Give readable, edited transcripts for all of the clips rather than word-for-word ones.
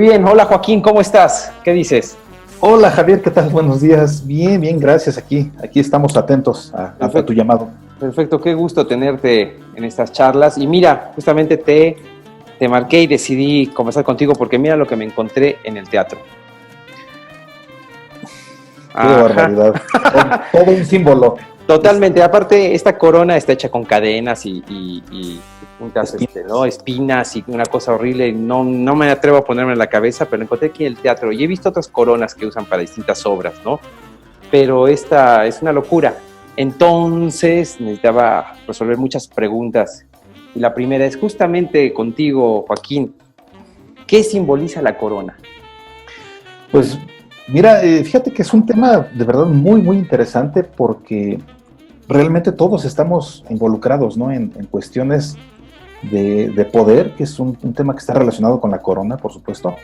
bien, hola Joaquín, ¿cómo estás? ¿Qué dices? Hola Javier, ¿qué tal? Buenos días. Bien, bien, gracias. Aquí estamos atentos a tu llamado. Perfecto, qué gusto tenerte en estas charlas. Y mira, justamente te marqué y decidí conversar contigo porque mira lo que me encontré en el teatro. Qué barbaridad. Todo un símbolo. Totalmente, aparte esta corona está hecha con cadenas y puntas, ¿no? Espinas y una cosa horrible. No me atrevo a ponerme en la cabeza, pero encontré aquí en el teatro y he visto otras coronas que usan para distintas obras, ¿no? Pero esta es una locura. Entonces necesitaba resolver muchas preguntas. Y la primera es justamente contigo, Joaquín. ¿Qué simboliza la corona? Pues mira, fíjate que es un tema de verdad muy, muy interesante porque realmente todos estamos involucrados, ¿no? En cuestiones de poder, que es un tema que está relacionado con la corona, por supuesto.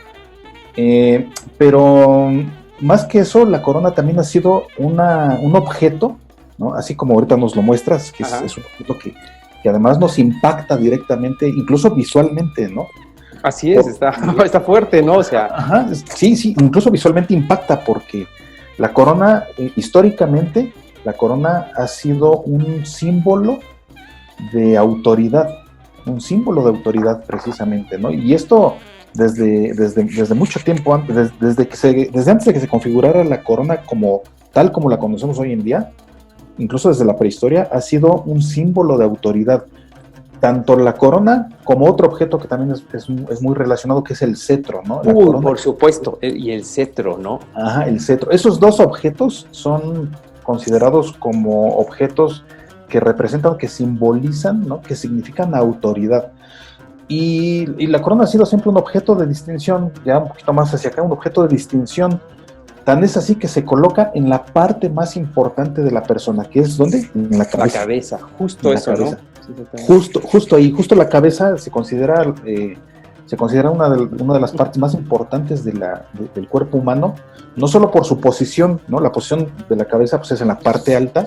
Pero más que eso, la corona también ha sido un objeto, ¿no? Así como ahorita nos lo muestras, que es un objeto que además nos impacta directamente, incluso visualmente, ¿no? Así es, está fuerte, ¿no? O sea, ajá, sí, incluso visualmente impacta porque la corona, históricamente, la corona ha sido un símbolo de autoridad precisamente, ¿no? Y esto desde mucho tiempo antes, desde antes de que se configurara la corona tal como la conocemos hoy en día, incluso desde la prehistoria, ha sido un símbolo de autoridad. Tanto la corona como otro objeto que también es muy relacionado, que es el cetro, ¿no? La corona, por supuesto, y el cetro, ¿no? Ajá, el cetro. Esos dos objetos son considerados como objetos que representan, que simbolizan, ¿no? Que significan autoridad. Y la corona ha sido siempre un objeto de distinción, ya un poquito más hacia acá, un objeto de distinción. Tan es así que se coloca en la parte más importante de la persona, que es ¿dónde? En la cabeza. La cabeza, justo eso, ¿no? Justo ahí, justo la cabeza se considera una de las partes más importantes del cuerpo humano, no solo por su posición, ¿no? La posición de la cabeza pues, es en la parte alta,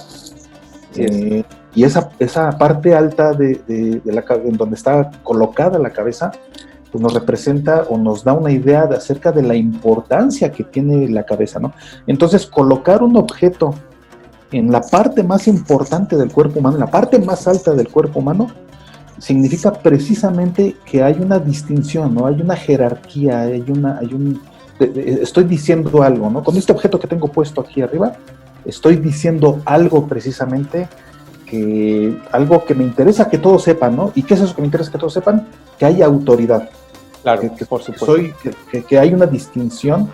y esa parte alta en donde está colocada la cabeza, pues nos representa o nos da una idea acerca de la importancia que tiene la cabeza, ¿no? Entonces, colocar un objeto en la parte más importante del cuerpo humano, en la parte más alta del cuerpo humano, significa precisamente que hay una distinción, ¿no? Hay una jerarquía, estoy diciendo algo, ¿no? Con este objeto que tengo puesto aquí arriba, estoy diciendo algo precisamente, algo que me interesa que todos sepan, ¿no? ¿Y qué es eso que me interesa que todos sepan? Que hay autoridad. Claro, por supuesto. Que hay una distinción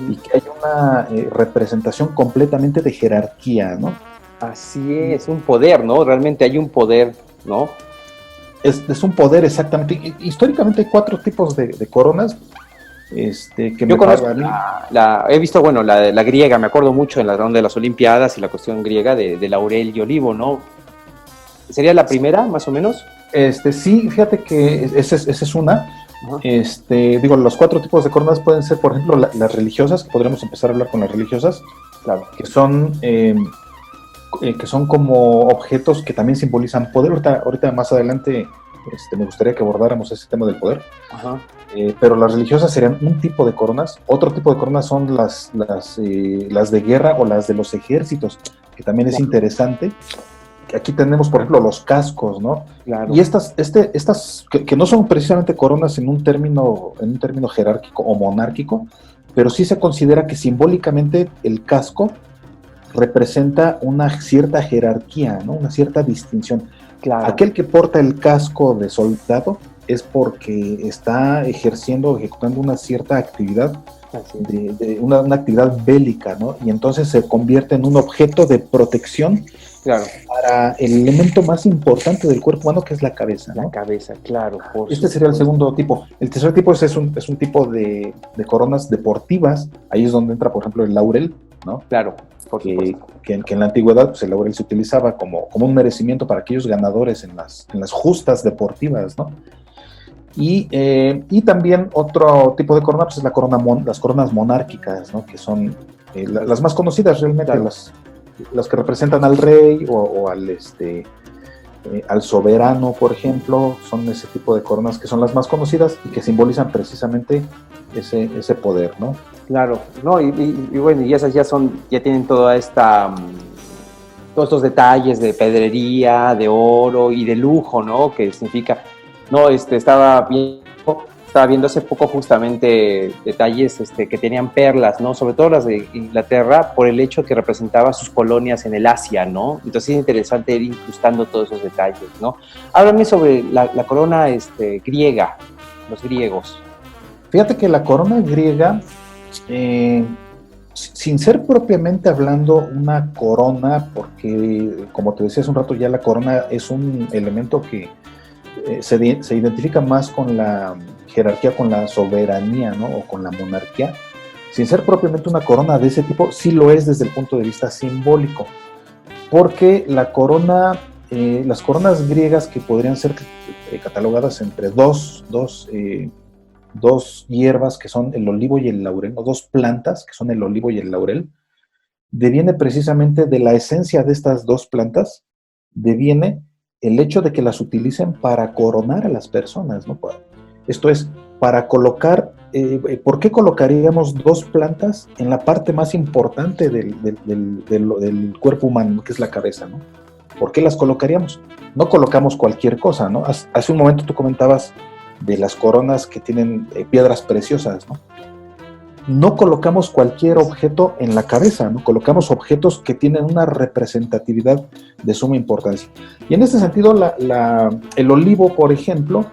y que hay una representación completamente de jerarquía, ¿no? Así es, un poder, ¿no? Realmente hay un poder, ¿no? Es un poder, exactamente. Históricamente hay 4 tipos de coronas. Yo conozco he visto, bueno, la griega, me acuerdo mucho en la ronda de las Olimpiadas y la cuestión griega de laurel y olivo, ¿no? ¿Sería la primera, más o menos? Sí, fíjate que esa es una. Digo, los 4 tipos de coronas pueden ser, por ejemplo, las religiosas, que podríamos empezar a hablar con las religiosas, claro, que son como objetos que también simbolizan poder. Ahorita más adelante me gustaría que abordáramos ese tema del poder. Pero las religiosas serían un tipo de coronas. Otro tipo de coronas son las de guerra o las de los ejércitos, que también es interesante. Aquí tenemos, por ejemplo, los cascos, ¿no? Claro. Y estas que no son precisamente coronas en un término jerárquico o monárquico, pero sí se considera que simbólicamente el casco representa una cierta jerarquía, ¿no? Una cierta distinción. Claro. Aquel que porta el casco de soldado es porque está ejecutando una cierta actividad, una actividad bélica, ¿no? Y entonces se convierte en un objeto de protección, claro, para el elemento más importante del cuerpo humano, que es la cabeza, ¿no? La cabeza, claro. Sería el segundo tipo. El tercer tipo es un tipo de coronas deportivas. Ahí es donde entra, por ejemplo, el laurel, ¿no? Claro. Que en la antigüedad pues, el laurel se utilizaba como un merecimiento para aquellos ganadores en las justas deportivas, ¿no? Y también otro tipo de corona pues, es las coronas monárquicas, ¿no? Que son las más conocidas realmente, claro, las que representan al rey o al al soberano, por ejemplo, son ese tipo de coronas que son las más conocidas y que simbolizan precisamente ese poder, ¿no? Claro, no, y bueno, y esas ya tienen toda esta, todos estos detalles de pedrería, de oro y de lujo, ¿no? Que significa, no, estaba viendo hace poco justamente detalles que tenían perlas, ¿no? Sobre todo las de Inglaterra, por el hecho que representaba sus colonias en el Asia, ¿no? Entonces es interesante ir incrustando todos esos detalles, ¿no? Háblame sobre la corona griega, los griegos. Fíjate que la corona griega, sin ser propiamente hablando una corona, porque como te decía hace un rato, ya la corona es un elemento que se identifica más con la jerarquía, con la soberanía, ¿no? O con la monarquía. Sin ser propiamente una corona de ese tipo, sí lo es desde el punto de vista simbólico, porque la corona, las coronas griegas que podrían ser catalogadas entre dos hierbas que son el olivo y el laurel, o dos plantas que son el olivo y el laurel, deviene precisamente de la esencia de estas dos plantas, deviene el hecho de que las utilicen para coronar a las personas, ¿no? Esto es, para colocar, ¿por qué colocaríamos dos plantas en la parte más importante del cuerpo humano, que es la cabeza, ¿no? ¿Por qué las colocaríamos? No colocamos cualquier cosa, ¿no? Hace un momento tú comentabas de las coronas que tienen piedras preciosas, ¿no? No colocamos cualquier objeto en la cabeza, ¿no? Colocamos objetos que tienen una representatividad de suma importancia. Y en este sentido, el olivo, por ejemplo,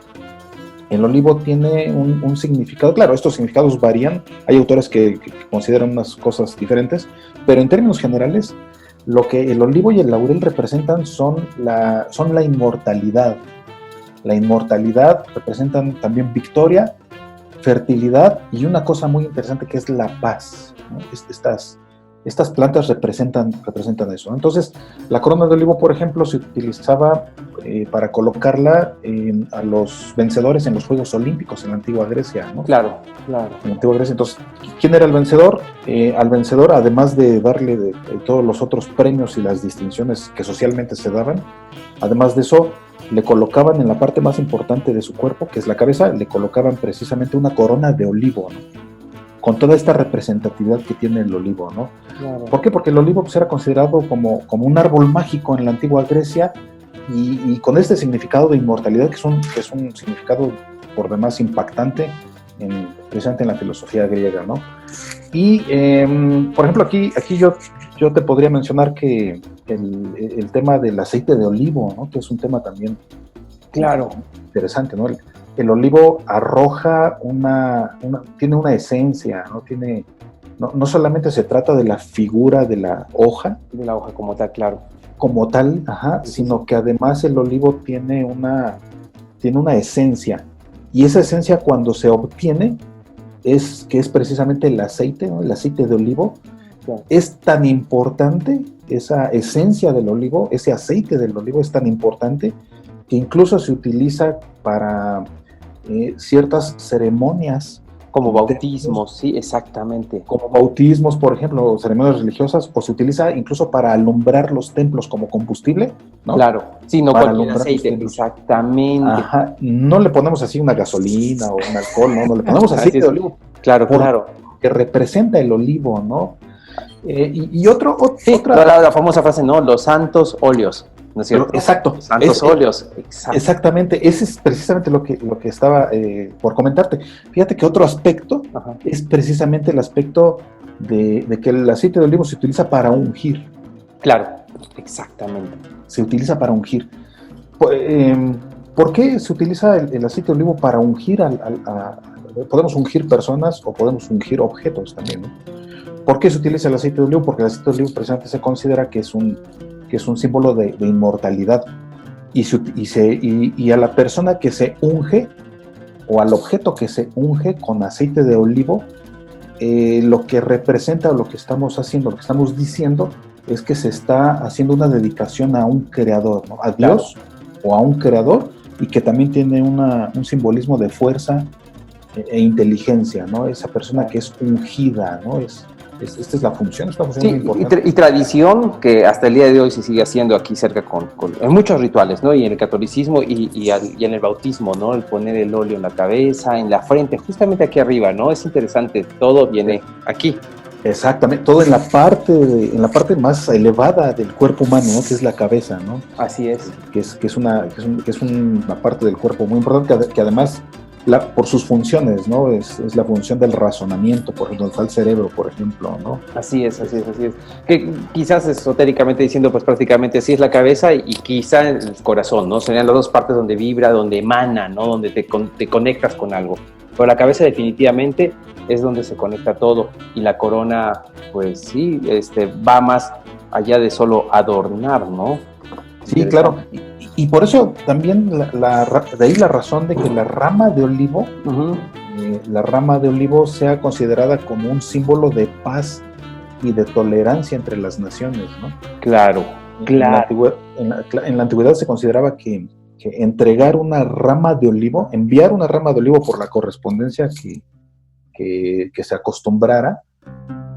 el olivo tiene un significado, claro, estos significados varían, hay autores que consideran unas cosas diferentes, pero en términos generales, lo que el olivo y el laurel representan son la inmortalidad. La inmortalidad representan también victoria, fertilidad y una cosa muy interesante que es la paz, ¿no? Estas plantas representan eso, ¿no? Entonces, la corona de olivo, por ejemplo, se utilizaba para colocarla a los vencedores en los Juegos Olímpicos en la antigua Grecia, ¿no? Claro. En la antigua Grecia. Entonces, ¿quién era el vencedor? Al vencedor, además de darle de todos los otros premios y las distinciones que socialmente se daban, además de eso, le colocaban en la parte más importante de su cuerpo, que es la cabeza, le colocaban precisamente una corona de olivo, ¿no? Con toda esta representatividad que tiene el olivo, ¿no? Claro. ¿Por qué? Porque el olivo pues, era considerado como un árbol mágico en la antigua Grecia y con este significado de inmortalidad, que es un significado por demás impactante precisamente en la filosofía griega, ¿no? Y, por ejemplo, aquí yo te podría mencionar que el tema del aceite de olivo, ¿no? Que es un tema también interesante, ¿no? El olivo arroja tiene una esencia, ¿no? No solamente se trata de la figura de la hoja. De la hoja como tal, claro. Como tal, sino que además el olivo tiene una esencia. Y esa esencia cuando se obtiene, que es precisamente el aceite, ¿no? El aceite de olivo. Claro. Es tan importante, esa esencia del olivo, ese aceite del olivo es tan importante que incluso se utiliza para ciertas ceremonias. Como bautismos, sí, exactamente. Como bautismos, por ejemplo, ceremonias religiosas, o se utiliza incluso para alumbrar los templos como combustible, ¿no? Claro, sí, no para cualquier aceite, exactamente. Ajá, no le ponemos así una gasolina o un alcohol, no le ponemos aceite de olivo. Claro, claro. Que representa el olivo, ¿no? Y otra... La famosa frase, ¿no? Los santos óleos, ¿no es cierto? Exacto. Los santos óleos. Exactamente. Ese es precisamente lo que estaba por comentarte. Fíjate que otro aspecto es precisamente el aspecto de que el aceite de olivo se utiliza para ungir. Claro, exactamente. Se utiliza para ungir. ¿Por qué se utiliza el aceite de olivo para ungir podemos ungir personas o podemos ungir objetos también, ¿no? ¿Por qué se utiliza el aceite de olivo? Porque el aceite de olivo precisamente se considera que es un símbolo de inmortalidad. Y a la persona que se unge, o al objeto que se unge con aceite de olivo, lo que representa, o lo que estamos haciendo, lo que estamos diciendo, es que se está haciendo una dedicación a un creador, ¿no? A Dios, o a un creador, y que también tiene un simbolismo de fuerza e inteligencia, ¿no? Esa persona que es ungida, ¿no? Esta es la función, es una función Sí, muy importante. y tradición que hasta el día de hoy se sigue haciendo aquí cerca en muchos rituales, ¿no? Y en el catolicismo y en el bautismo, ¿no? El poner el óleo en la cabeza, en la frente, justamente aquí arriba, ¿no? Es interesante, todo viene aquí. Exactamente, todo en la parte más elevada del cuerpo humano, ¿no? Que es la cabeza, ¿no? Así es. Que es una parte del cuerpo muy importante, que además, por sus funciones, ¿no? Es la función del razonamiento, por ejemplo, donde está el cerebro, por ejemplo, ¿no? Así es. Que quizás esotéricamente diciendo, pues prácticamente así es la cabeza y quizá el corazón, ¿no? Serían las dos partes donde vibra, donde emana, ¿no? Donde te conectas con algo. Pero la cabeza definitivamente es donde se conecta todo, y la corona, pues sí, va más allá de solo adornar, ¿no? Sí, claro. Y por eso también de ahí la razón de que la rama de olivo, la rama de olivo sea considerada como un símbolo de paz y de tolerancia entre las naciones, ¿no? Claro. En la antigüedad se consideraba que entregar una rama de olivo, enviar una rama de olivo por la correspondencia que se acostumbrara,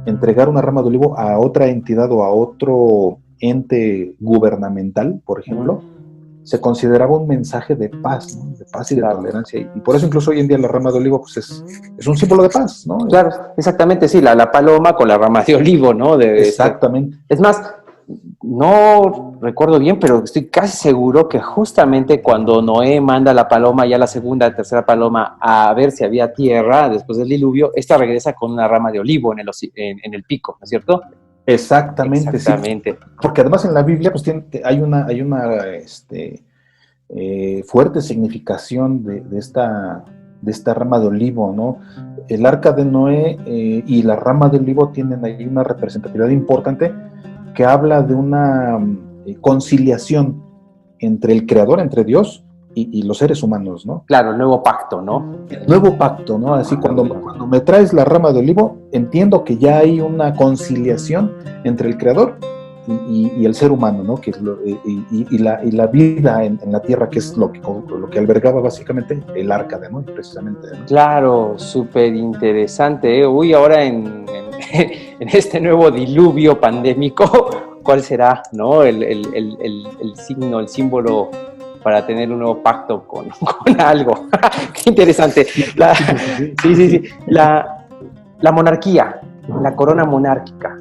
entregar una rama de olivo a otra entidad o a otro ente gubernamental, por ejemplo, se consideraba un mensaje de paz, ¿no? De paz y de tolerancia. Y por eso incluso hoy en día la rama de olivo pues es un símbolo de paz, ¿no? Claro, exactamente, sí, la paloma con la rama de olivo, ¿no? Exactamente. Es más, no recuerdo bien, pero estoy casi seguro que justamente cuando Noé manda la paloma, ya la segunda, tercera paloma, a ver si había tierra después del diluvio, esta regresa con una rama de olivo en el pico, ¿no es cierto? Exactamente. Sí. Porque además en la Biblia pues hay una fuerte significación de esta rama de olivo, ¿no? El arca de Noé y la rama de olivo tienen ahí una representatividad importante que habla de una conciliación entre el Creador, entre Dios y los seres humanos, ¿no? Claro, el nuevo pacto, ¿no? El nuevo pacto, ¿no? Así cuando me traes la rama de olivo, entiendo que ya hay una conciliación entre el Creador y el ser humano, ¿no? Que es y la vida en la tierra, que es lo que albergaba básicamente el arca de Noé, precisamente, ¿no? Claro, súper interesante, ¿eh? Uy, ahora en este nuevo diluvio pandémico, ¿cuál será, no? El signo, el símbolo para tener un nuevo pacto con algo. Qué interesante. Sí. La monarquía, la corona monárquica.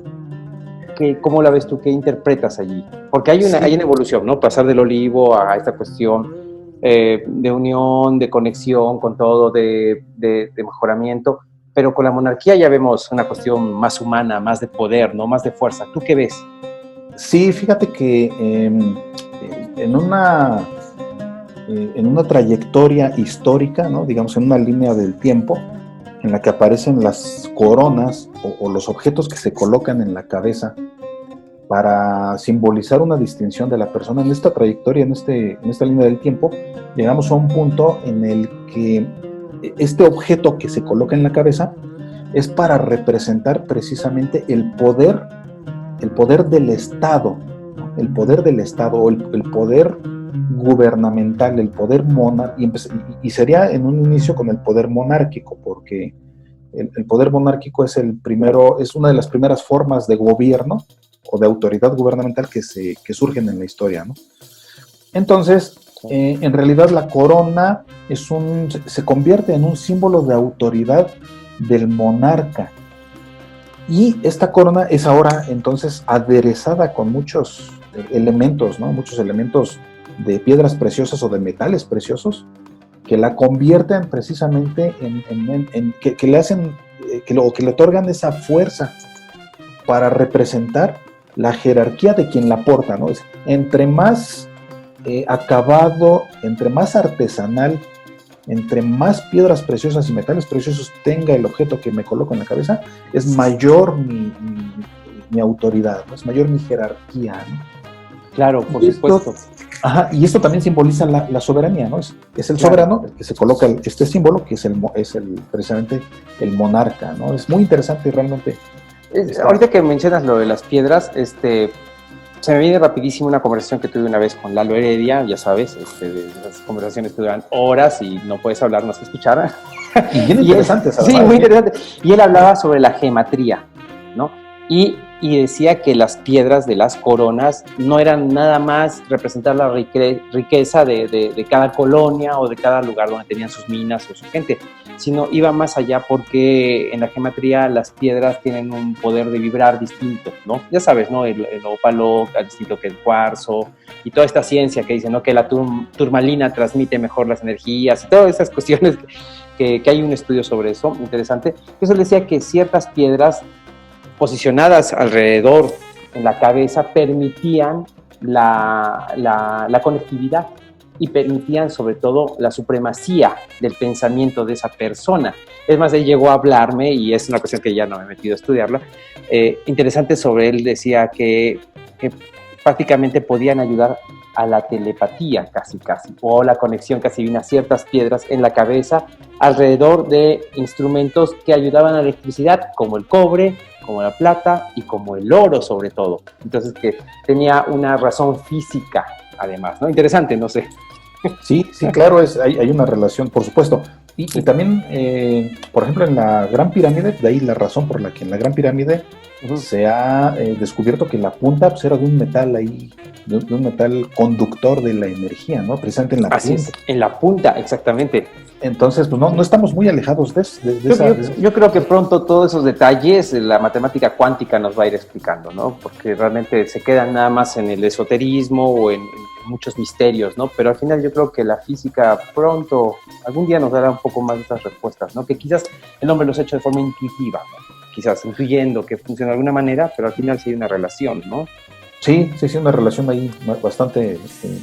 ¿Cómo la ves tú? ¿Qué interpretas allí? Porque hay una evolución, ¿no? Pasar del olivo a esta cuestión de unión, de conexión con todo, de mejoramiento. Pero con la monarquía ya vemos una cuestión más humana, más de poder, ¿no? Más de fuerza. ¿Tú qué ves? Sí, fíjate que en una trayectoria histórica, ¿no? Digamos, en una línea del tiempo, en la que aparecen las coronas o los objetos que se colocan en la cabeza para simbolizar una distinción de la persona. En esta trayectoria, en esta línea del tiempo, llegamos a un punto en el que este objeto que se coloca en la cabeza es para representar precisamente el poder del Estado, ¿no? El poder del Estado, o el poder gubernamental, el poder monárquico, y sería en un inicio con el poder monárquico, porque el poder monárquico es una de las primeras formas de gobierno o de autoridad gubernamental que surgen en la historia, ¿no? Entonces, en realidad la corona se convierte en un símbolo de autoridad del monarca, y esta corona es ahora entonces aderezada con muchos elementos, ¿no? Muchos elementos de piedras preciosas o de metales preciosos que la convierten precisamente que le hacen, que le otorgan esa fuerza para representar la jerarquía de quien la porta, ¿no? Entre más acabado, entre más artesanal, entre más piedras preciosas y metales preciosos tenga el objeto que me coloco en la cabeza, es mayor mi autoridad, ¿no? Es mayor mi jerarquía, ¿no? Claro, por supuesto. Y esto también simboliza la soberanía, ¿no? Es el soberano el que se coloca este símbolo, que es precisamente el monarca, ¿no? Es muy interesante realmente. Ahorita que mencionas lo de las piedras, se me viene rapidísimo una conversación que tuve una vez con Lalo Heredia, ya sabes, de esas conversaciones que duran horas y no puedes hablar más que escuchar. Y bien interesante, ¿sabes? Sí, muy interesante. Y él hablaba sobre la gematría. ¿no? Y decía que las piedras de las coronas no eran nada más representar la riqueza de cada colonia o de cada lugar donde tenían sus minas o su gente, sino iba más allá porque en la geometría las piedras tienen un poder de vibrar distinto, ¿no? Ya sabes, ¿no? El ópalo es distinto que el cuarzo y toda esta ciencia que dice, ¿no? Que la turmalina transmite mejor las energías y todas esas cuestiones que hay un estudio sobre eso, interesante. Eso decía que ciertas piedras posicionadas alrededor en la cabeza permitían la conectividad y permitían sobre todo la supremacía del pensamiento de esa persona. Es más, él llegó a hablarme, y es una cuestión que ya no me he metido a estudiarla, interesante sobre él, decía que prácticamente podían ayudar a la telepatía casi, o la conexión casi divina, ciertas piedras en la cabeza alrededor de instrumentos que ayudaban a la electricidad, como el cobre, como la plata y como el oro sobre todo. Entonces que tenía una razón física además, ¿no? Interesante, no sé. Sí, claro, hay una relación, por supuesto. Y también, por ejemplo, en la Gran Pirámide, de ahí la razón por la que en la Gran Pirámide se ha descubierto que la punta pues, era de un metal ahí, de un metal conductor de la energía, ¿no? Precisamente en la punta. Es, en la punta, exactamente. Entonces, pues no estamos muy alejados de esa... Yo creo que pronto todos esos detalles la matemática cuántica nos va a ir explicando, ¿no? Porque realmente se quedan nada más en el esoterismo o en muchos misterios, ¿no? Pero al final yo creo que la física pronto, algún día nos dará un poco más de estas respuestas, ¿no? Que quizás el hombre los ha hecho de forma intuitiva, ¿no? Quizás intuyendo que funciona de alguna manera, pero al final sí hay una relación, ¿no? Sí, una relación ahí bastante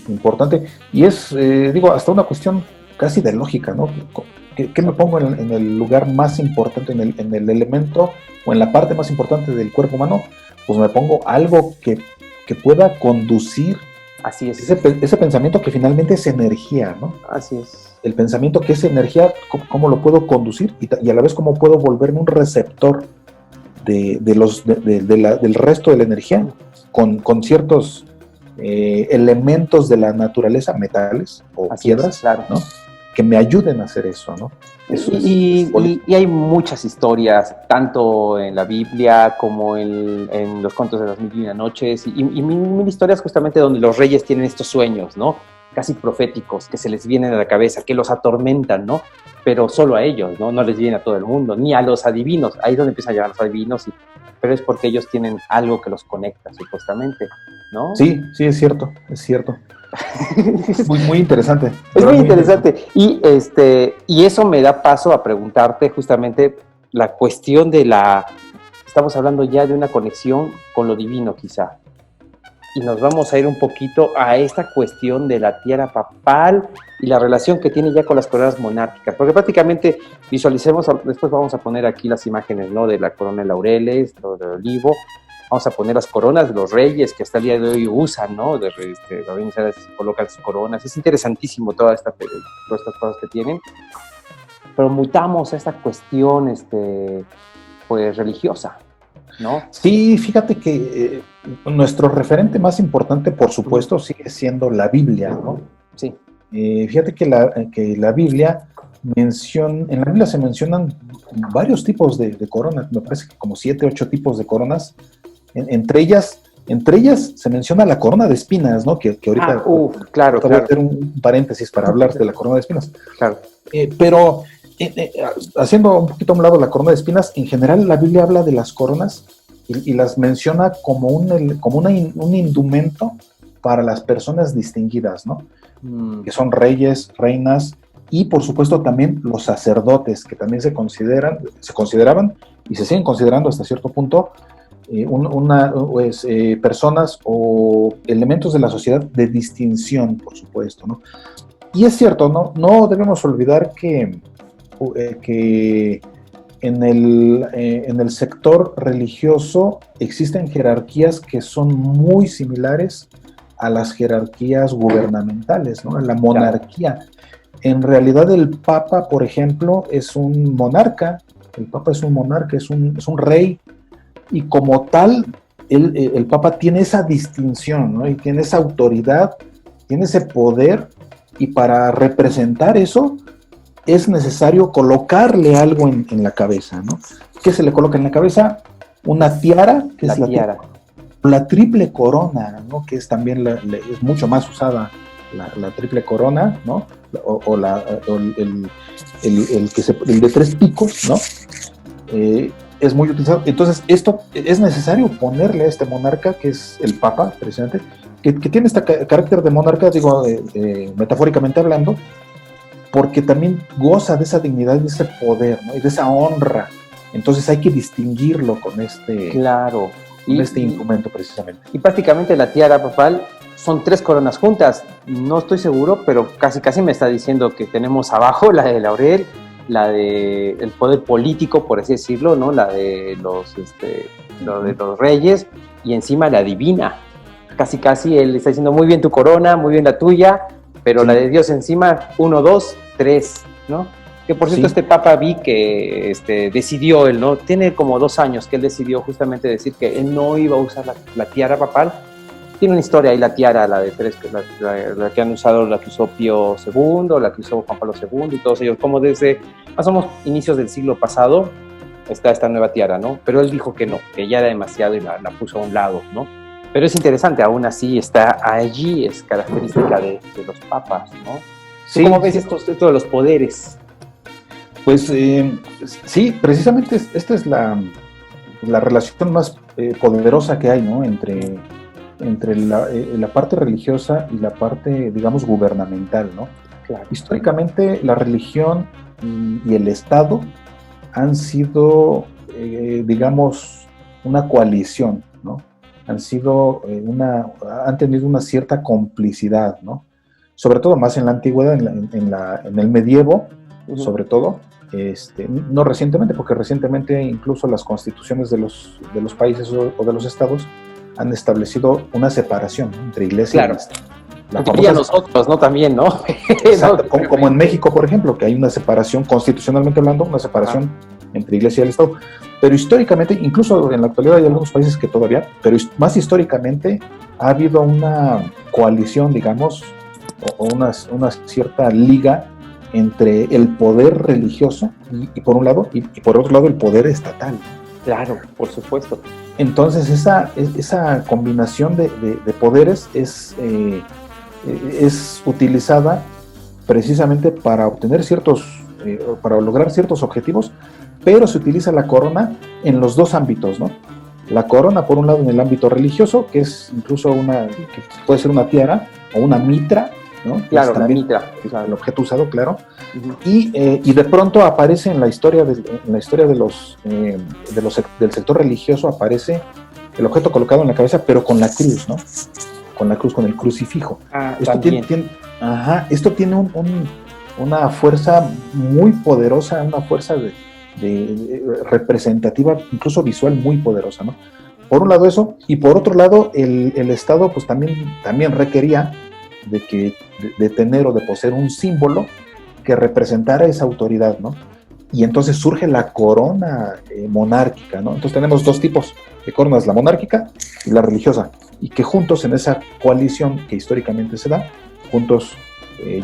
importante. Y es, hasta una cuestión casi de lógica, ¿no? ¿Qué me pongo en el lugar más importante, en el elemento o en la parte más importante del cuerpo humano? Pues me pongo algo que pueda conducir. Así es. Ese pensamiento que finalmente es energía, ¿no? Así es. El pensamiento que es energía, ¿cómo lo puedo conducir? Y a la vez, ¿cómo puedo volverme un receptor del resto de la energía con ciertos elementos de la naturaleza, metales o así piedras, es, claro, ¿no? Que me ayuden a hacer eso, ¿no? Y hay muchas historias, tanto en la Biblia como en los cuentos de las mil y una noches, y mil historias justamente donde los reyes tienen estos sueños, ¿no? Casi proféticos, que se les vienen a la cabeza, que los atormentan, ¿no? Pero solo a ellos, ¿no? No les viene a todo el mundo, ni a los adivinos. Ahí es donde empiezan a llegar los adivinos, pero es porque ellos tienen algo que los conecta, supuestamente, ¿no? Sí, es cierto. Muy interesante. Es muy interesante. Y eso me da paso a preguntarte justamente la cuestión estamos hablando ya de una conexión con lo divino quizá. Y nos vamos a ir un poquito a esta cuestión de la tierra papal y la relación que tiene ya con las coronas monárquicas. Porque prácticamente visualicemos, después vamos a poner aquí las imágenes, ¿no? De la corona de laureles, de olivo. Vamos a poner las coronas de los reyes que hasta el día de hoy usan, ¿no? Los reyes se colocan sus coronas. Es interesantísimo todas estas cosas que tienen. Pero mutamos a esta cuestión pues religiosa, ¿no? Sí, fíjate que nuestro referente más importante, por supuesto, sigue siendo la Biblia, ¿no? Sí. Fíjate que la Biblia en la Biblia se mencionan varios tipos de coronas, me parece que como 7, 8 tipos de coronas. Entre ellas se menciona la corona de espinas, ¿no? Que ahorita claro. Voy a hacer un paréntesis para hablar de la corona de espinas. Claro. Pero haciendo un poquito a un lado la corona de espinas, en general la Biblia habla de las coronas y las menciona como un indumento para las personas distinguidas, ¿no? Que son reyes, reinas y por supuesto también los sacerdotes, que también se consideraban y se siguen considerando hasta cierto punto personas o elementos de la sociedad de distinción, por supuesto, ¿no? Y es cierto, no debemos olvidar que en el sector religioso existen jerarquías que son muy similares a las jerarquías gubernamentales, ¿no? A la monarquía. En realidad el Papa, por ejemplo, es un monarca, es un rey, y como tal, el Papa tiene esa distinción, ¿no? Y tiene esa autoridad, tiene ese poder, y para representar eso es necesario colocarle algo en la cabeza, ¿no? ¿Qué se le coloca en la cabeza? una tiara, que la es la tiara. La triple corona, ¿no? Que es también es mucho más usada la triple corona, ¿no? O el de 3 picos, ¿no? Es muy utilizado. Entonces, esto es necesario ponerle a este monarca, que es el Papa, precisamente, que tiene este carácter de monarca, digo, metafóricamente hablando, porque también goza de esa dignidad, de ese poder, ¿no? Y de esa honra. Entonces hay que distinguirlo con este, claro. instrumento, precisamente. Y prácticamente la tiara papal son 3 coronas juntas. No estoy seguro, pero casi me está diciendo que tenemos abajo la de laurel, la de el poder político, por así decirlo, ¿no? La de los reyes, y encima la divina. Casi él está diciendo muy bien tu corona, muy bien la tuya, pero sí, la de Dios encima, 1, 2, 3, ¿no? Que por cierto, sí, este Papa vi que decidió él, ¿no? Tiene como 2 años que él decidió justamente decir que él no iba a usar la tiara papal. Tiene una historia ahí la tiara, la de 3, que es la que han usado, la que usó Pío II, la que usó Juan Pablo II y todos ellos, como desde más o menos inicios del siglo pasado está esta nueva tiara, ¿no? Pero él dijo que no, que ya era demasiado y la puso a un lado, ¿no? Pero es interesante, aún así está allí, es característica de los papas, ¿no? Sí, ¿cómo ves esto de los poderes? Pues sí, precisamente esta es la relación más poderosa que hay, ¿no? Entre la parte religiosa y la parte, digamos, gubernamental, ¿no? Claro. Históricamente la religión y el Estado han sido, digamos, una coalición, ¿no? Han tenido una cierta complicidad, ¿no? Sobre todo más en la antigüedad, en el medievo, sobre todo, no recientemente, porque recientemente incluso las constituciones de los países o de los estados han establecido una separación, ¿no? Entre iglesia y Estado. Y a nosotros, ¿no? También, ¿no? Exacto, como en México, por ejemplo, que hay una separación, constitucionalmente hablando, una separación entre iglesia y el Estado. Pero históricamente, incluso en la actualidad hay algunos países que todavía, pero más históricamente ha habido una coalición, digamos, o una cierta liga entre el poder religioso y por un lado, y por otro lado el poder estatal. Claro, por supuesto. Entonces esa combinación de poderes es utilizada precisamente para obtener para lograr ciertos objetivos, pero se utiliza la corona en los 2 ámbitos, ¿no? La corona, por un lado, en el ámbito religioso, que es incluso que puede ser una tiara o una mitra, ¿no? Claro, la mitra. El objeto usado, claro. Uh-huh. Y de pronto aparece en la historia del sector religioso, aparece el objeto colocado en la cabeza, pero con la cruz, ¿no? Con la cruz, con el crucifijo. Esto tiene una fuerza muy poderosa, una fuerza de representativa, incluso visual, muy poderosa, ¿no? Por un lado eso, y por otro lado el Estado pues también requería de tener o de poseer un símbolo que representara esa autoridad, ¿no? Y entonces surge la corona monárquica, ¿no? Entonces tenemos 2 tipos de coronas, la monárquica y la religiosa, y que juntos en esa coalición que históricamente se da, juntos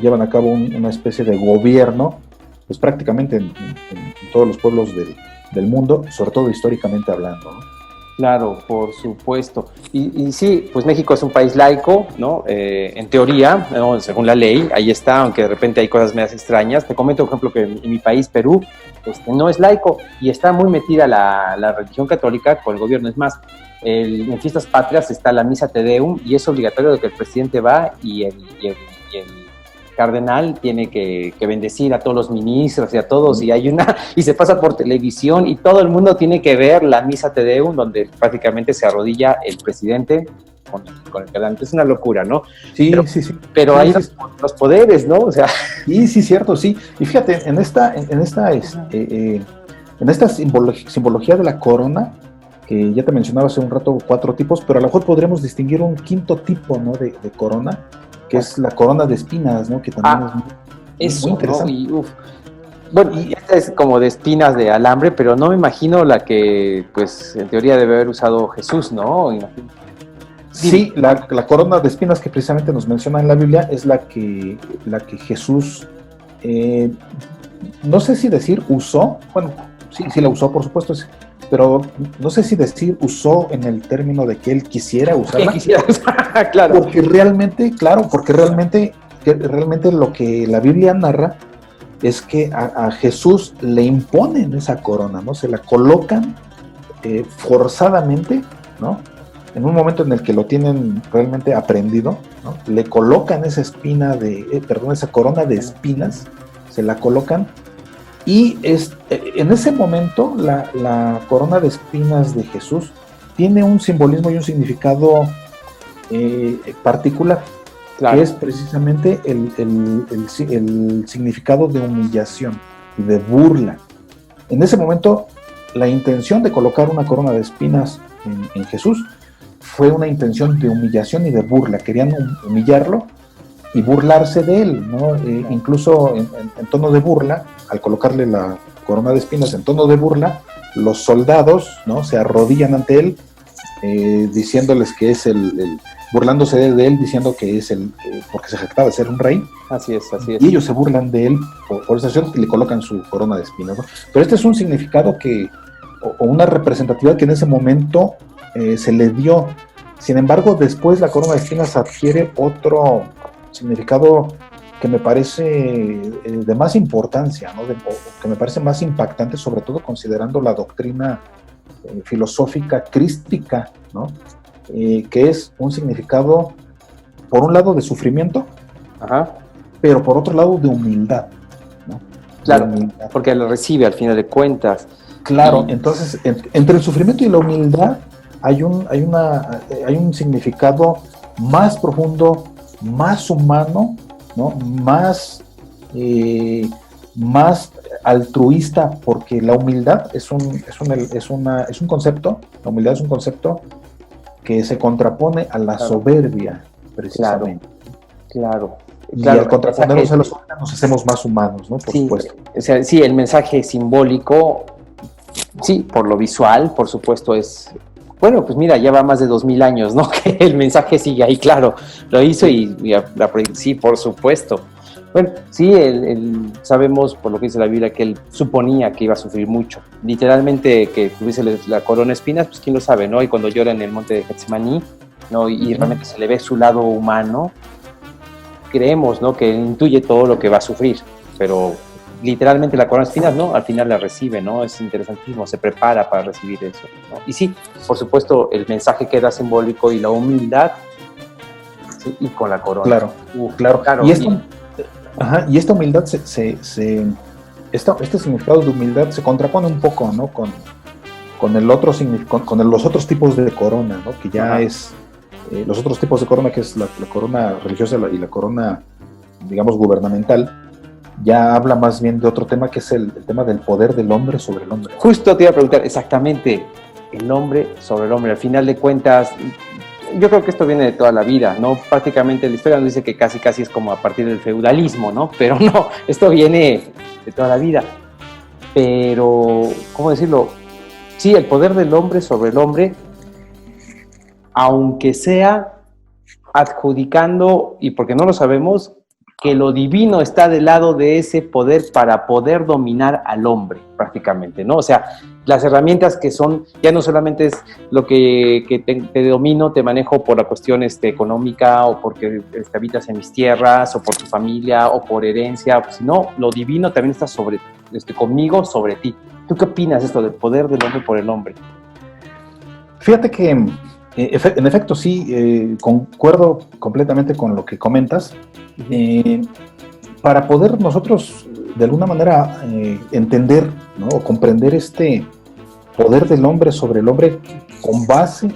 llevan a cabo una especie de gobierno, pues prácticamente en todos los pueblos del mundo, sobre todo históricamente hablando, ¿no? Claro, por supuesto. Y sí, pues México es un país laico, ¿no? En teoría, ¿no? Según la ley, ahí está, aunque de repente hay cosas medias extrañas. Te comento, por ejemplo, que en mi país, Perú, no es laico y está muy metida la religión católica con el gobierno. Es más, en fiestas patrias está la misa Te Deum y es obligatorio de que el presidente va y el cardenal tiene que bendecir a todos los ministros y a todos, y se pasa por televisión y todo el mundo tiene que ver la misa Te Deum, donde prácticamente se arrodilla el presidente con el cardenal. Es una locura, ¿no? Sí. Pero hay los poderes, ¿no? O sea. Sí, cierto, sí. Y fíjate, en esta simbología de la corona, que ya te mencionaba hace un rato 4 tipos, pero a lo mejor podremos distinguir un 5º tipo, ¿no? de corona, que es la corona de espinas, ¿no? Que también es muy interesante. ¿No? Bueno, y esta es como de espinas de alambre, pero no me imagino la que, pues, en teoría debe haber usado Jesús, ¿no? Sí, la corona de espinas que precisamente nos menciona en la Biblia es la que Jesús, no sé si decir usó, bueno, sí la usó, por supuesto, pero no sé si decir usó en el término de que él quisiera usarla. Claro. Porque realmente lo que la Biblia narra es que a Jesús le imponen esa corona, ¿no? Se la colocan forzadamente, ¿no? En un momento en el que lo tienen realmente aprendido, ¿no? Le colocan esa esa corona de espinas, se la colocan, y en ese momento la corona de espinas de Jesús tiene un simbolismo y un significado particular, claro, que es precisamente el significado de humillación y de burla. En ese momento, la intención de colocar una corona de espinas en Jesús fue una intención de humillación y de burla. Querían humillarlo y burlarse de él, ¿no? Incluso en tono de burla, al colocarle la corona de espinas en tono de burla, los soldados, ¿no?, se arrodillan ante él, diciéndoles que es burlándose de él, diciendo que es porque se jactaba de ser un rey. Así es. Y ellos se burlan de él por esa acción y le colocan su corona de espinas, ¿no? Pero este es un significado o una representatividad que en ese momento se le dio. Sin embargo, después la corona de espinas adquiere otro significado que me parece de más importancia, ¿no? Que me parece más impactante, sobre todo considerando la doctrina filosófica crística, ¿no? Que es un significado, por un lado, de sufrimiento, ajá, pero por otro lado, de humildad, ¿no? Claro, humildad, porque lo recibe al final de cuentas. Claro, entonces, entre el sufrimiento y la humildad hay un significado más profundo, más humano, ¿no? Más altruista, porque la humildad es un concepto, la humildad es un concepto que se contrapone a la soberbia, precisamente. Claro. Y al contraponernos a la soberbia nos hacemos más humanos, ¿no? Por supuesto. O sea, sí, el mensaje simbólico, sí, por lo visual, por supuesto, es... Bueno, pues mira, ya va más de 2000 años, ¿no? Que el mensaje sigue ahí, claro. Lo hizo sí, por supuesto. Bueno, sí, sabemos por lo que dice la Biblia que él suponía que iba a sufrir mucho. Literalmente que tuviese la corona de espinas, pues quién lo sabe, ¿no? Y cuando llora en el monte de Getsemaní, ¿no? Y realmente se le ve su lado humano, creemos, ¿no?, que intuye todo lo que va a sufrir, pero literalmente la corona de espinas, ¿no?, al final la recibe, ¿no? Es interesantísimo, se prepara para recibir eso, ¿no? Y sí, por supuesto, el mensaje queda simbólico y la humildad, ¿sí? Y con la corona. Claro. Y esta humildad este significado de humildad se contrapone un poco, ¿no?, con los otros tipos de corona, ¿no?, que ya es los otros tipos de corona, que es la corona religiosa y la corona, digamos, gubernamental. Ya habla más bien de otro tema, que es el tema del poder del hombre sobre el hombre. Justo te iba a preguntar, exactamente, el hombre sobre el hombre. Al final de cuentas, yo creo que esto viene de toda la vida, ¿no? Prácticamente la historia nos dice que casi es como a partir del feudalismo, ¿no? Pero no, esto viene de toda la vida. Pero, ¿cómo decirlo? Sí, el poder del hombre sobre el hombre, aunque sea adjudicando, y porque no lo sabemos, que lo divino está del lado de ese poder para poder dominar al hombre, prácticamente, ¿no? O sea, las herramientas que son, ya no solamente es lo que te domino, te manejo por la cuestión económica, o porque habitas en mis tierras, o por tu familia, o por herencia, sino lo divino también está conmigo, sobre ti. ¿Tú qué opinas de esto del poder del hombre por el hombre? Fíjate que, en efecto, sí, concuerdo completamente con lo que comentas. Para poder nosotros de alguna manera entender, ¿no?, o comprender este poder del hombre sobre el hombre con base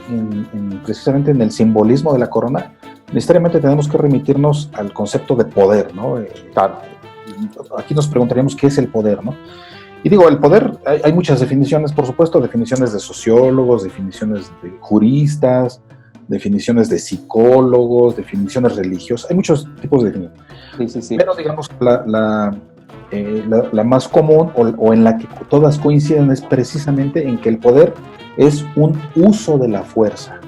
precisamente en el simbolismo de la corona, necesariamente tenemos que remitirnos al concepto de poder, ¿no? Aquí nos preguntaríamos qué es el poder, ¿no? Y digo, el poder, hay muchas definiciones, por supuesto, definiciones de sociólogos, definiciones de juristas, definiciones de psicólogos, definiciones religiosas, hay muchos tipos de definiciones. Sí. Pero digamos, la más común, o en la que todas coinciden, es precisamente en que el poder es un uso de la fuerza.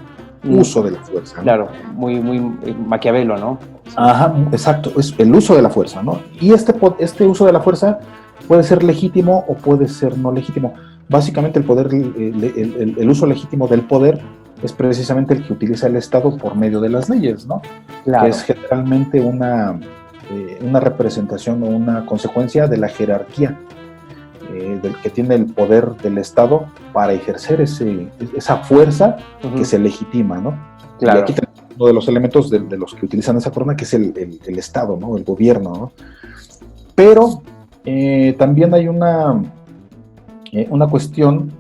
Uso de la fuerza, ¿no? Claro, muy Maquiavelo, ¿no? Ajá, exacto, es el uso de la fuerza, ¿no? Y este uso de la fuerza puede ser legítimo o puede ser no legítimo. básicamente el poder, el uso legítimo del poder es precisamente el que utiliza el Estado por medio de las leyes, ¿no? Claro. Que es generalmente una representación o una consecuencia de la jerarquía del que tiene el poder del Estado para ejercer esa fuerza que se legitima, ¿no? Claro. Y aquí tenemos uno de los elementos de los que utilizan esa corona, que es el Estado, ¿no? El gobierno, ¿no? Pero también hay una cuestión,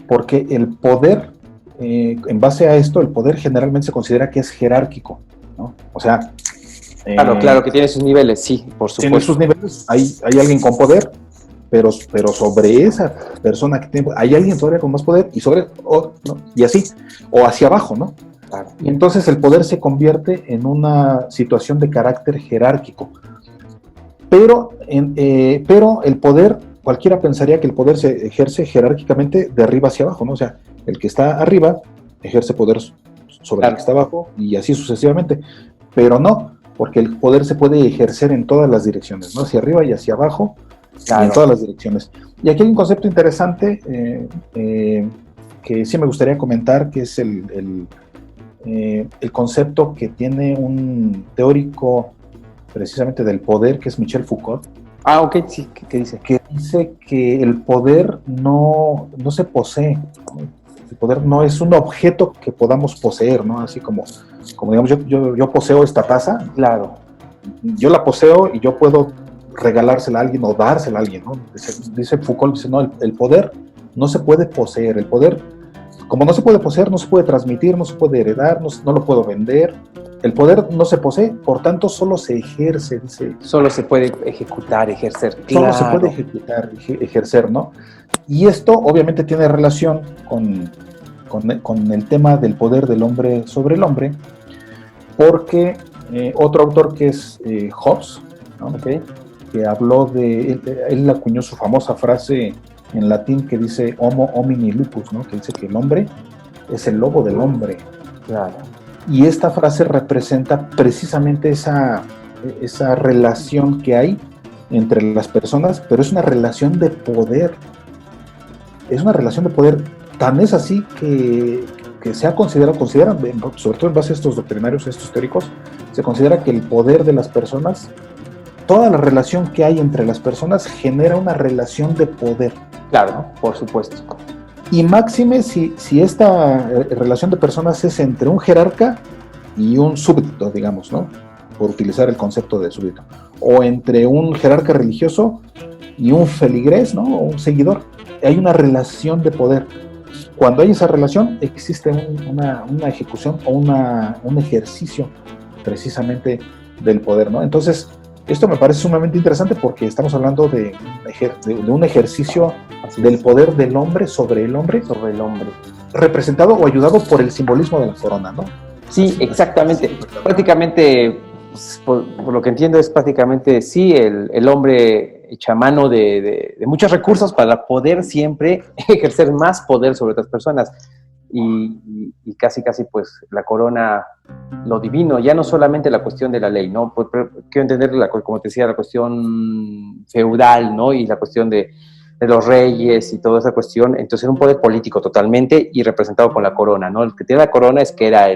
porque el poder, en base a esto, el poder generalmente se considera que es jerárquico, ¿no? O sea... claro, que tiene sus niveles, sí, por supuesto. Tiene sus niveles, hay alguien con poder, pero sobre esa persona que tiene, hay alguien todavía con más poder, y ¿no? Y así, o hacia abajo, ¿no? Claro. Y entonces el poder se convierte en una situación de carácter jerárquico. Pero el poder, cualquiera pensaría que el poder se ejerce jerárquicamente de arriba hacia abajo, ¿no? O sea, el que está arriba ejerce poder sobre el que está abajo y así sucesivamente. Pero no, porque el poder se puede ejercer en todas las direcciones, ¿no? Hacia arriba y hacia abajo, y en todas las direcciones. Y aquí hay un concepto interesante que sí me gustaría comentar, que es el concepto que tiene un teórico precisamente del poder, que es Michel Foucault. Ok, sí, ¿qué dice? Que dice que el poder no se posee. El poder no es un objeto que podamos poseer, ¿no? Así como digamos, yo poseo esta taza. Claro. Yo la poseo y yo puedo regalársela a alguien o dársela a alguien, ¿no? Dice Foucault, dice, no, el poder no se puede poseer. El poder, como no se puede poseer, no se puede transmitir, no se puede heredar, no lo puedo vender. El poder no se posee, por tanto solo se ejerce, dice. Solo se puede ejecutar, ejercer. Solo se puede ejecutar, ejercer, ¿no? Y esto obviamente tiene relación con el tema del poder del hombre sobre el hombre, porque otro autor que es Hobbes, ¿no? Okay. Que habló él acuñó su famosa frase en latín que dice homo homini lupus, ¿no? Que dice que el hombre es el lobo del hombre. Claro. Y esta frase representa precisamente esa relación que hay entre las personas, pero es una relación de poder. Es una relación de poder, tan es así que se ha consideran, sobre todo en base a estos doctrinarios, a estos teóricos, se considera que el poder de las personas, toda la relación que hay entre las personas genera una relación de poder. Claro, ¿no? Por supuesto. Y máxime si esta relación de personas es entre un jerarca y un súbdito, digamos, ¿no? Por utilizar el concepto de súbdito. O entre un jerarca religioso y un feligrés, ¿no? O un seguidor. Hay una relación de poder. Cuando hay esa relación, existe una ejecución o un ejercicio precisamente del poder, ¿no? Entonces, esto me parece sumamente interesante porque estamos hablando de un ejercicio del poder del hombre sobre el hombre. Sobre el hombre. Representado o ayudado por el simbolismo de la corona, ¿no? Sí, exactamente. Prácticamente, por lo que entiendo, es prácticamente, sí, el hombre echa mano de muchos recursos para poder siempre ejercer más poder sobre otras personas. Y casi, pues, la corona, lo divino, ya no solamente la cuestión de la ley, ¿no? Quiero entender, como te decía, la cuestión feudal, ¿no? Y la cuestión de los reyes y toda esa cuestión. Entonces era un poder político totalmente y representado con la corona, ¿no? El que tiene la corona es que era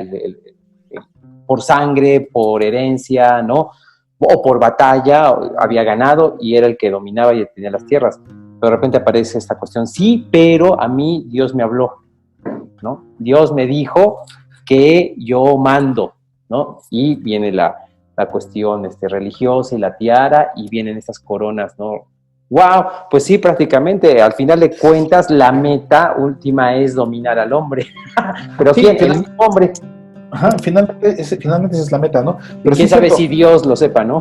por sangre, por herencia, ¿no? O por batalla, había ganado y era el que dominaba y tenía las tierras. Pero de repente aparece esta cuestión, sí, pero a mí Dios me habló, ¿no? Dios me dijo que yo mando, ¿no? Y viene la cuestión religiosa y la tiara y vienen estas coronas, ¿no? ¡Wow! Pues sí, prácticamente, al final de cuentas, la meta última es dominar al hombre. Pero sí, ¿quién? El mismo hombre. Ajá, finalmente esa es la meta, ¿no? Pero quién sabe si Dios lo sepa, ¿no?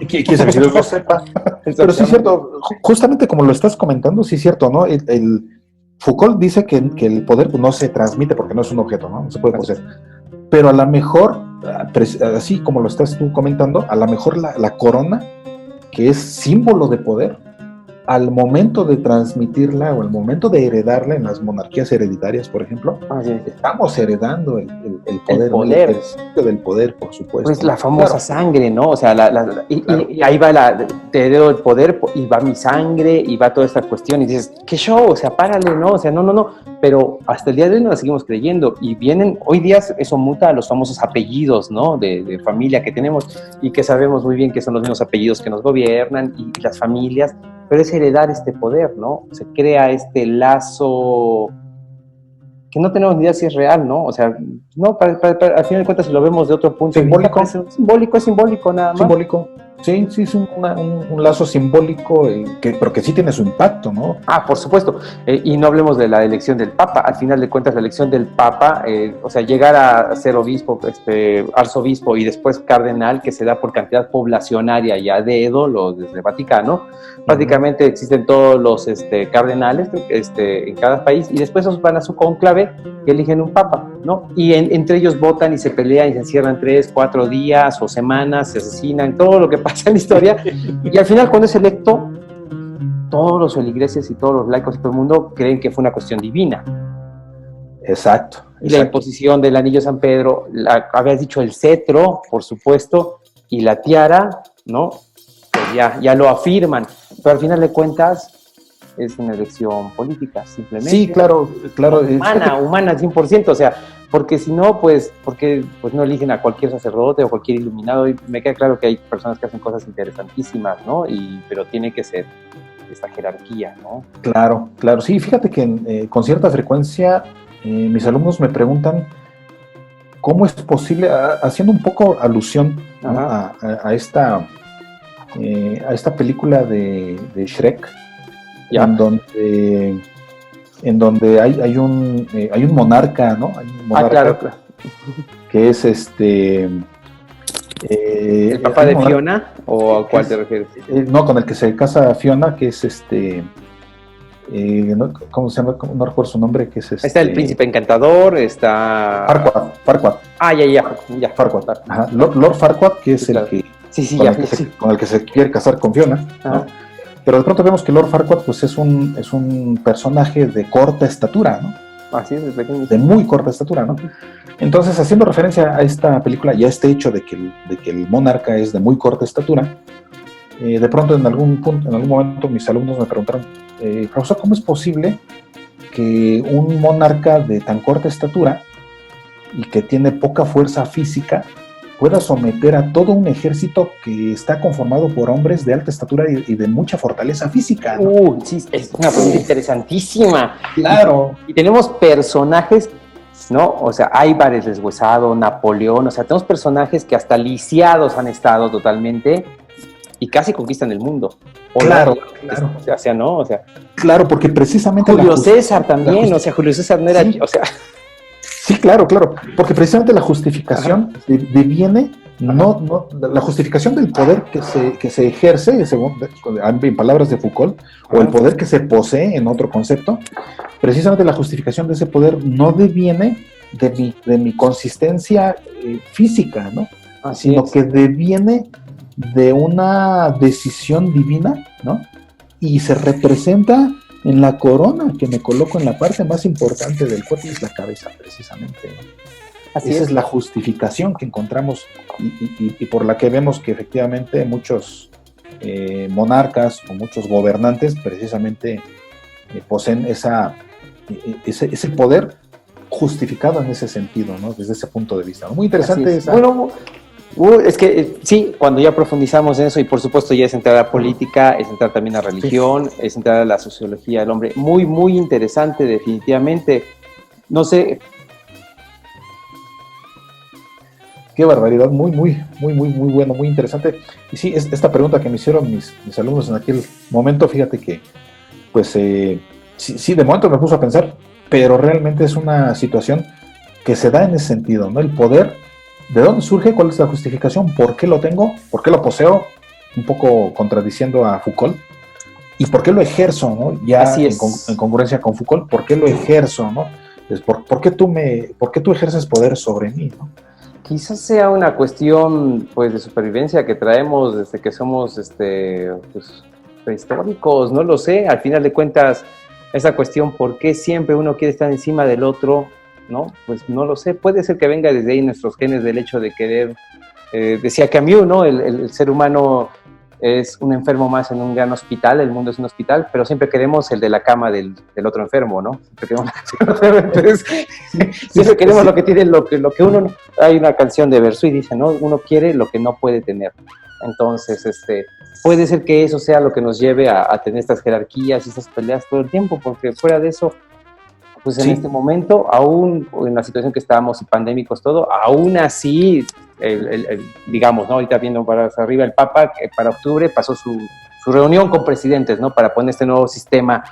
¿Quién sabe si Dios lo sepa? Pero sí es cierto, justamente como lo estás comentando, sí es cierto, ¿no? Foucault dice que el poder no se transmite porque no es un objeto, ¿no? No se puede poseer. Pero a lo mejor, así como lo estás tú comentando, a lo mejor la corona, que es símbolo de poder, al momento de transmitirla o al momento de heredarla en las monarquías hereditarias, por ejemplo, estamos heredando el poder, el poder. El sitio del poder, por supuesto. Pues la famosa sangre, ¿no? O sea, y ahí va te heredo el poder y va mi sangre y va toda esta cuestión y dices, ¿qué show? O sea, párale, ¿no? O sea, no. Pero hasta el día de hoy no la seguimos creyendo y vienen, hoy día eso muta a los famosos apellidos, ¿no? De familia que tenemos y que sabemos muy bien que son los mismos apellidos que nos gobiernan y las familias, pero es heredar este poder, ¿no? Se crea este lazo que no tenemos ni idea si es real, ¿no? O sea, no, al final de cuentas, si lo vemos de otro punto simbólico. Es simbólico nada más. Simbólico. Sí, es un lazo simbólico, pero que sí tiene su impacto, ¿no? Por supuesto. Y no hablemos de la elección del Papa. Al final de cuentas, la elección del Papa, o sea, llegar a ser obispo, arzobispo y después cardenal, que se da por cantidad poblacionaria y a dedo, desde el Vaticano. Prácticamente existen todos los cardenales en cada país y después esos van a su conclave y eligen un Papa, ¿no? Y entre ellos votan y se pelean y se encierran 3, 4 días o semanas, se asesinan, todo lo que pasa en la historia. Y al final, cuando es electo, todos los feligreses y todos los laicos y todo el mundo creen que fue una cuestión divina. Exacto. Y la imposición del anillo San Pedro, habías dicho el cetro, por supuesto, y la tiara, ¿no? Pues ya lo afirman, pero al final de cuentas es una elección política, simplemente. Sí, claro. Humana, 100%, o sea, porque si no, pues no eligen a cualquier sacerdote o cualquier iluminado, y me queda claro que hay personas que hacen cosas interesantísimas, ¿no? Pero tiene que ser esta jerarquía, ¿no? Claro, sí, fíjate que con cierta frecuencia mis alumnos me preguntan cómo es posible, haciendo un poco alusión, ¿no? a esta película de Shrek, en donde hay un monarca, ¿no? Hay un monarca, claro. Que es ¿el papá de Fiona? ¿O a cuál te refieres? No, con el que se casa Fiona, que es ¿cómo se llama? No recuerdo su nombre, que es Está el príncipe encantador, está... Farquaad. Ya. Farquaad. Ajá. Lord Farquaad, que es el que... con el que se quiere casar con Fiona, ¿no? Pero de pronto vemos que Lord Farquaad pues es un personaje de corta estatura, ¿no? Así es, pequeño. De muy corta estatura, ¿no? Entonces, haciendo referencia a esta película y a este hecho de que el monarca es de muy corta estatura, de pronto en algún momento mis alumnos me preguntaron, profesor, ¿cómo es posible que un monarca de tan corta estatura y que tiene poca fuerza física pueda someter a todo un ejército que está conformado por hombres de alta estatura y de mucha fortaleza física, ¿no? Sí, es una pregunta interesantísima. Claro. Y tenemos personajes, ¿no? O sea, Álvarez Deshuesado, Napoleón, o sea, tenemos personajes que hasta lisiados han estado totalmente y casi conquistan el mundo. Claro. O sea, ¿no? O sea, claro, porque precisamente Julio César también, o sea, Julio César no era, sí. O sea... Sí, claro, porque precisamente la justificación deviene, la justificación del poder que se ejerce, según en palabras de Foucault, o el poder que se posee en otro concepto, precisamente la justificación de ese poder no deviene de mi consistencia física, ¿no? Sino que deviene de una decisión divina, ¿no? Y se representa en la corona que me coloco en la parte más importante del cuerpo, es la cabeza, precisamente, ¿no? Esa es la justificación que encontramos y por la que vemos que efectivamente muchos monarcas o muchos gobernantes precisamente poseen ese poder justificado en ese sentido, ¿no? Desde ese punto de vista, ¿no? Muy interesante esa... Bueno, es que sí, cuando ya profundizamos en eso, y por supuesto ya es entrar a política, es entrar también a religión, es entrar a la sociología del hombre, muy, muy interesante, definitivamente. No sé. Qué barbaridad, muy bueno, muy interesante. Y sí, esta pregunta que me hicieron mis alumnos en aquel momento, fíjate que, pues, sí, de momento me puso a pensar, pero realmente es una situación que se da en ese sentido, ¿no? El poder, ¿de dónde surge? ¿Cuál es la justificación? ¿Por qué lo tengo? ¿Por qué lo poseo? Un poco contradiciendo a Foucault. ¿Y por qué lo ejerzo, no? Ya en congruencia con Foucault, ¿por qué lo ejerzo, no? ¿Por qué tú ejerces poder sobre mí, no? Quizás sea una cuestión, pues, de supervivencia que traemos desde que somos, pues, prehistóricos, no lo sé. Al final de cuentas, esa cuestión, ¿por qué siempre uno quiere estar encima del otro? ¿No? Pues no lo sé. Puede ser que venga desde ahí nuestros genes del hecho de querer, decía Camus, ¿no? El ser humano es un enfermo más en un gran hospital, el mundo es un hospital, pero siempre queremos el de la cama del otro enfermo, ¿no? Siempre queremos, entonces, siempre queremos lo que tiene, lo que uno, hay una canción de Verso y dice, ¿no? Uno quiere lo que no puede tener. Entonces, puede ser que eso sea lo que nos lleve a tener estas jerarquías y estas peleas todo el tiempo, porque fuera de eso, pues en este momento, aún en la situación que estábamos y pandémicos todo, aún así, digamos, ¿no? Ahorita viendo para arriba, el Papa, que para octubre pasó su reunión con presidentes, ¿no? Para poner este nuevo sistema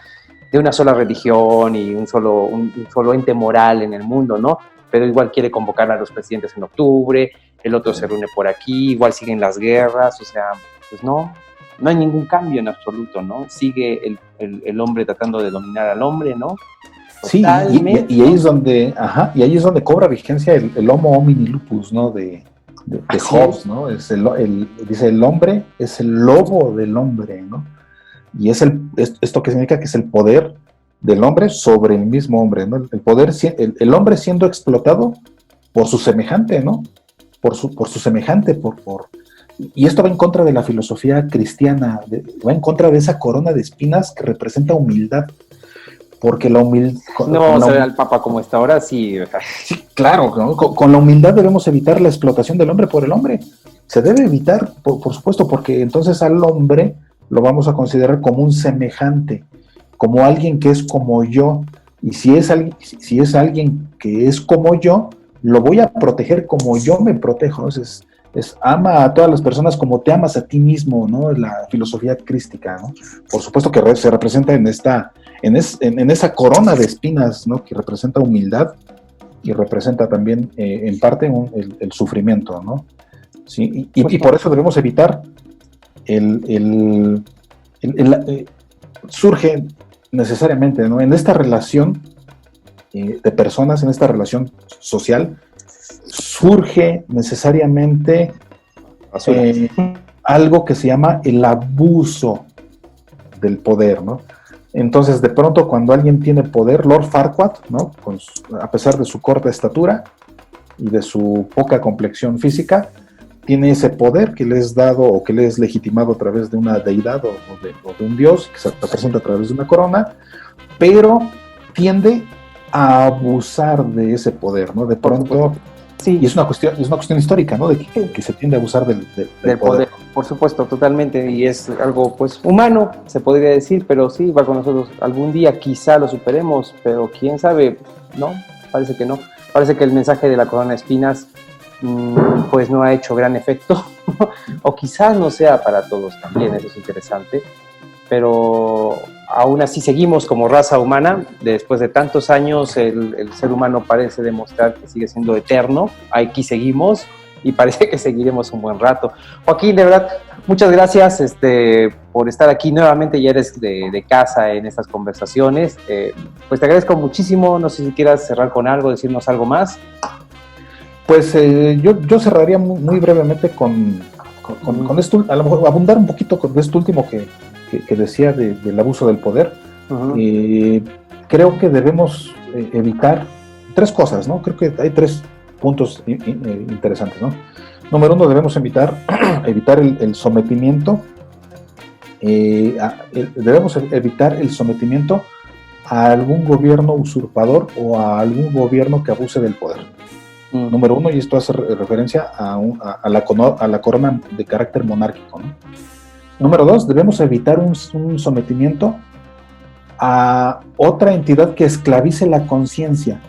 de una sola religión y un solo ente moral en el mundo, ¿no? Pero igual quiere convocar a los presidentes en octubre, el otro se reúne por aquí, igual siguen las guerras, o sea, pues no hay ningún cambio en absoluto, ¿no? Sigue el hombre tratando de dominar al hombre, ¿no? Sí, y ahí es donde, y ahí es donde cobra vigencia el Homo homini lupus, ¿no? De Hobbes, ¿no? Dice el hombre es el lobo del hombre, ¿no? Y esto que significa que es el poder del hombre sobre el mismo hombre, ¿no? El poder, el hombre siendo explotado por su semejante, ¿no? Por su semejante, y esto va en contra de la filosofía cristiana, va en contra de esa corona de espinas que representa humildad. Porque la humildad... No, se ve al Papa como está ahora, sí. Sí, claro, ¿no? Con la humildad debemos evitar la explotación del hombre por el hombre. Se debe evitar, por supuesto, porque entonces al hombre lo vamos a considerar como un semejante, como alguien que es como yo. Y si es alguien que es como yo, lo voy a proteger como yo me protejo. Entonces, ama a todas las personas como te amas a ti mismo, ¿no? La filosofía crística, ¿no? Por supuesto que se representa en esa corona de espinas, ¿no? Que representa humildad y representa también, en parte, el sufrimiento, ¿no? ¿Sí? Y por eso debemos evitar surge necesariamente, ¿no? En esta relación de personas, en esta relación social, surge necesariamente algo que se llama el abuso del poder, ¿no? Entonces, de pronto, cuando alguien tiene poder, Lord Farquaad, ¿no? A pesar de su corta estatura y de su poca complexión física, tiene ese poder que le es dado o que le es legitimado a través de una deidad o de un dios, que se representa a través de una corona, pero tiende a abusar de ese poder, ¿no? De pronto... Sí. Y es una cuestión histórica, ¿no? De que se tiende a abusar del poder. Por supuesto, totalmente, y es algo, pues, humano, se podría decir, pero sí, va con nosotros. Algún día quizá lo superemos, pero quién sabe, ¿no? Parece que no. Parece que el mensaje de la corona de espinas, pues, no ha hecho gran efecto, o quizás no sea para todos también, eso es interesante, pero aún así seguimos como raza humana. Después de tantos años el ser humano parece demostrar que sigue siendo eterno. Aquí seguimos y parece que seguiremos un buen rato. Joaquín, de verdad, muchas gracias por estar aquí nuevamente. Ya eres de casa en estas conversaciones. Pues te agradezco muchísimo. No sé si quieras cerrar con algo, decirnos algo más. Pues yo cerraría muy brevemente con esto, a lo mejor abundar un poquito con esto último que decía del abuso del poder. Creo que debemos evitar tres cosas, ¿no? Creo que hay tres puntos interesantes, ¿no? Número uno, debemos evitar el sometimiento. Debemos evitar el sometimiento a algún gobierno usurpador o a algún gobierno que abuse del poder. Número uno, y esto hace referencia a la corona de carácter monárquico, ¿no? Número dos, debemos evitar un sometimiento a otra entidad que esclavice la conciencia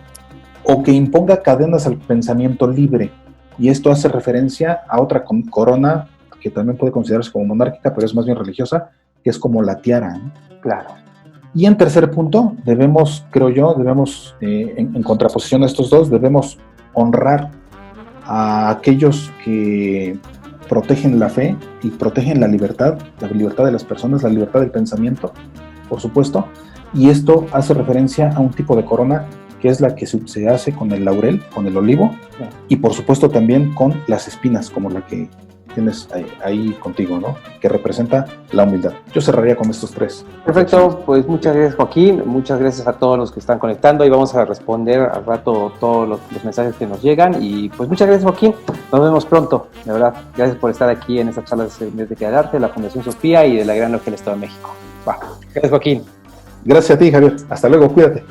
o que imponga cadenas al pensamiento libre. Y esto hace referencia a otra corona que también puede considerarse como monárquica, pero es más bien religiosa, que es como la tiara, ¿no? Claro. Y en tercer punto, creo yo, en contraposición a estos dos, debemos honrar a aquellos que protegen la fe y protegen la libertad de las personas, la libertad del pensamiento, por supuesto, y esto hace referencia a un tipo de corona que es la que se hace con el laurel, con el olivo, y por supuesto también con las espinas, como la que tienes ahí contigo, ¿no? Que representa la humildad. Yo cerraría con estos 3. Perfecto, pues muchas gracias, Joaquín, muchas gracias a todos los que están conectando y vamos a responder al rato todos los mensajes que nos llegan y pues muchas gracias, Joaquín, nos vemos pronto, de verdad, gracias por estar aquí en esta charla de Queda Arte, de la Fundación Sofía y de la Gran Logia del Estado de México. Gracias, Joaquín. Gracias a ti, Javier, hasta luego, cuídate.